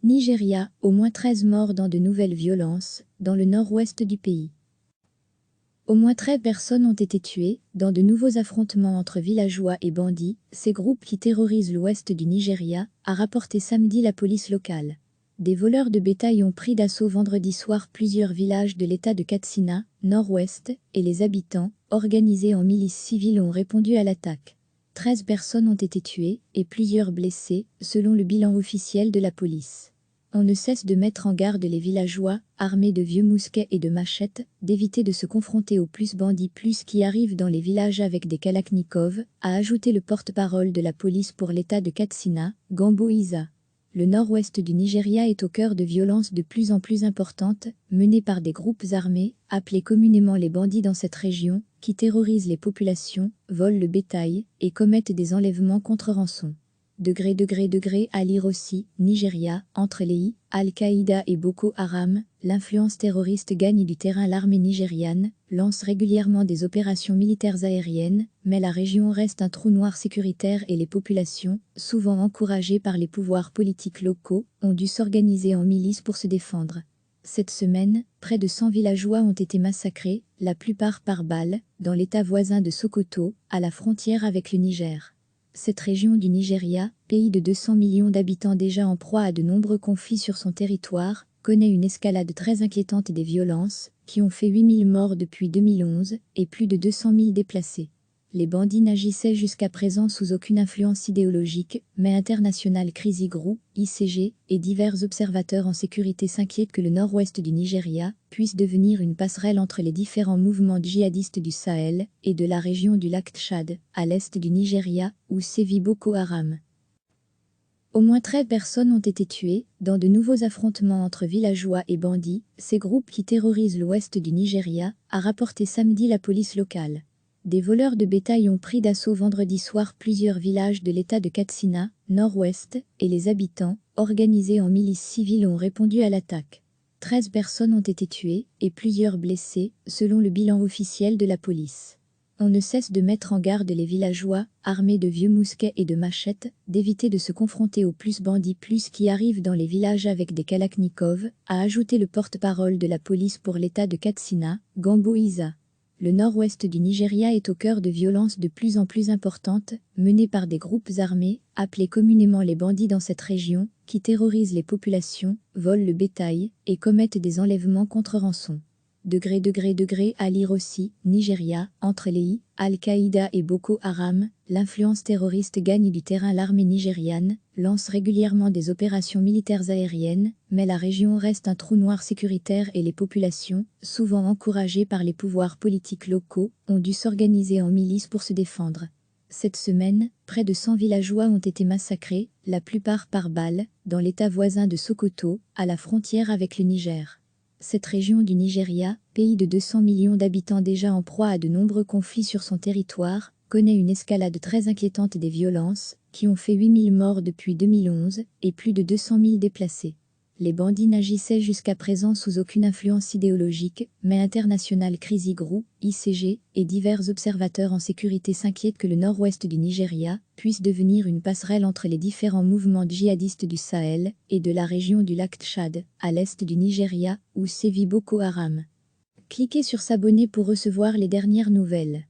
Nigeria, au moins 13 morts dans de nouvelles violences, dans le nord-ouest du pays. Au moins 13 personnes ont été tuées, dans de nouveaux affrontements entre villageois et bandits, ces groupes qui terrorisent l'ouest du Nigeria, a rapporté samedi la police locale. Des voleurs de bétail ont pris d'assaut vendredi soir plusieurs villages de l'état de Katsina, nord-ouest, et les habitants, organisés en milices civiles, ont répondu à l'attaque. 13 personnes ont été tuées et plusieurs blessées, selon le bilan officiel de la police. On ne cesse de mettre en garde les villageois, armés de vieux mousquets et de machettes, d'éviter de se confronter aux bandits qui arrivent dans les villages avec des kalachnikovs, a ajouté le porte-parole de la police pour l'état de Katsina, Gambo Isa. Le nord-ouest du Nigeria est au cœur de violences de plus en plus importantes, menées par des groupes armés, appelés communément les bandits dans cette région, qui terrorisent les populations, volent le bétail et commettent des enlèvements contre rançon. À lire aussi, Nigeria, entre les Al-Qaïda et Boko Haram, l'influence terroriste gagne du terrain. L'armée nigériane lance régulièrement des opérations militaires aériennes, mais la région reste un trou noir sécuritaire et les populations, souvent encouragées par les pouvoirs politiques locaux, ont dû s'organiser en milices pour se défendre. Cette semaine, près de 100 villageois ont été massacrés, la plupart par balles, dans l'état voisin de Sokoto, à la frontière avec le Niger. Cette région du Nigeria, pays de 200 millions d'habitants déjà en proie à de nombreux conflits sur son territoire, connaît une escalade très inquiétante des violences, qui ont fait 8000 morts depuis 2011 et plus de 200 000 déplacés. Les bandits n'agissaient jusqu'à présent sous aucune influence idéologique, mais International Crisis Group, ICG, et divers observateurs en sécurité s'inquiètent que le nord-ouest du Nigeria puisse devenir une passerelle entre les différents mouvements djihadistes du Sahel et de la région du lac Tchad, à l'est du Nigeria, où sévit Boko Haram. Au moins 13 personnes ont été tuées, dans de nouveaux affrontements entre villageois et bandits, ces groupes qui terrorisent l'ouest du Nigeria, a rapporté samedi la police locale. Des voleurs de bétail ont pris d'assaut vendredi soir plusieurs villages de l'état de Katsina, nord-ouest, et les habitants, organisés en milices civiles, ont répondu à l'attaque. 13 personnes ont été tuées et plusieurs blessées, selon le bilan officiel de la police. On ne cesse de mettre en garde les villageois, armés de vieux mousquets et de machettes, d'éviter de se confronter aux bandits qui arrivent dans les villages avec des kalachnikovs, a ajouté le porte-parole de la police pour l'état de Katsina, Gambo Isa. Le nord-ouest du Nigeria est au cœur de violences de plus en plus importantes, menées par des groupes armés, appelés communément les bandits dans cette région, qui terrorisent les populations, volent le bétail et commettent des enlèvements contre rançon. À lire aussi, Nigeria, entre les Al-Qaïda et Boko Haram, l'influence terroriste gagne du terrain. L'armée nigériane lance régulièrement des opérations militaires aériennes, mais la région reste un trou noir sécuritaire et les populations, souvent encouragées par les pouvoirs politiques locaux, ont dû s'organiser en milices pour se défendre. Cette semaine, près de 100 villageois ont été massacrés, la plupart par balles, dans l'état voisin de Sokoto, à la frontière avec le Niger. Cette région du Nigeria, pays de 200 millions d'habitants déjà en proie à de nombreux conflits sur son territoire, connaît une escalade très inquiétante des violences, qui ont fait 8000 morts depuis 2011 et plus de 200 000 déplacés. Les bandits n'agissaient jusqu'à présent sous aucune influence idéologique, mais International Crisis Group, ICG, et divers observateurs en sécurité s'inquiètent que le nord-ouest du Nigeria puisse devenir une passerelle entre les différents mouvements djihadistes du Sahel et de la région du lac Tchad, à l'est du Nigeria, où sévit Boko Haram. Cliquez sur s'abonner pour recevoir les dernières nouvelles.